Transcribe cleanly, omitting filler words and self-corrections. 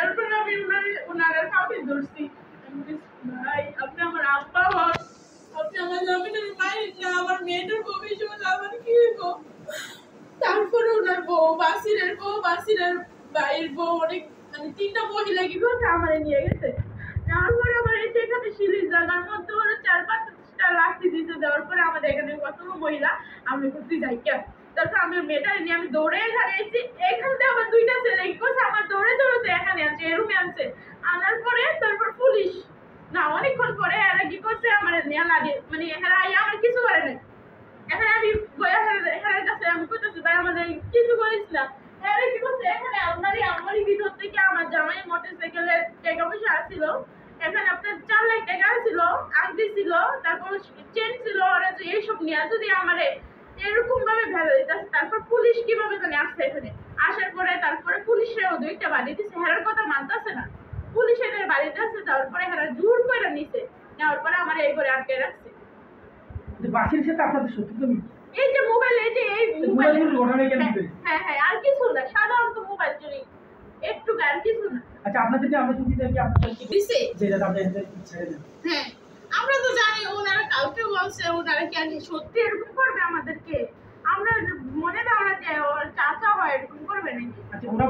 তারপর আমি ওনার কাউকে ধরছি। ভাই আপনি আমার আব্বা হন, আপনি আমার জমিনের মালিক না, আমার মেয়েটার ভবিষ্যৎ আমার কি হইব? তারপরে ওনার বউ বাসিরের ভাইয়ের বউ অনেক মানে 3টা মহিলা কি করছে আমার নিয়ে গেছে। তারপর আমার এই যেখানে সিরিজ জায়গার মধ্যে ওরা 4-5টা লাঠি দিতে দেওয়ার পরে আমাদের এখানে কতগুলো মহিলা আমি করতে যাই কেন। তারপর আমি মেয়েটা নিয়ে আমি দৌড়ে এখানে এসেছি। এখান থেকে আমার 2টা ছেলে কি করছে আমার দৌড়ে দৌড়তে এখানে আনছে, এই রুমে আনছে। আনার পরে তারপর পুলিশ না অনেকক্ষণ পরে এরা কি করছে আমার নিয়ে লাগিয়ে মানে এখানে আমার কিছু করে নাই। এখানে আমি এখানের কাছে আমি কইতেছি ভাই আমাদের কিছু করিস না। এরা কি করছে এখানে আলমারি ভিতর থেকে আমার জামাই মোটরসাইকেলের টাকা পয়সা আসছিল, এখানে আপনার 4 লাখ টাকা ছিল, আংটি ছিল, তারপর চেন ছিল, ওরা যে এইসব নিয়ে যদি আমারে এরকম ভাবে ভেবে দিতেছে। তারপর পুলিশ কিভাবে জানি আসছে এখানে, আসার পরে তারপরে পুলিশেরও 2টা বাড়ি দিচ্ছে, হেরার কথা মানতেছে না। পুলিশের বাড়িতে আসছে, যাওয়ার পরে হেরা জোর করে নিছে, নেওয়ার পরে আমার এই করে আটকে রাখছে। বাসির সাথে আপনাদের শত্রুতা নেই? এই যে মোবাইল, এই যে এই মোবাইল চুরি ঘটনা কেন? হ্যাঁ আর কিছু না, সাধারণত মোবাইল চুরি একটু আর কিছু না। আচ্ছা আপনাদের যে আমরা শুনছি যে আপনাদের কি দিছে যে এটা আপনাদের ছেড়ে দেন? হ্যাঁ আমরা তো জানি ওনারা কাউকে বলছে, ওনারা কি আর সত্যি এরকম করবে আমাদেরকে? আমরা মনে দাও না যে ওর চাচা হয় এরকম করবে নাকি? আচ্ছা ওরা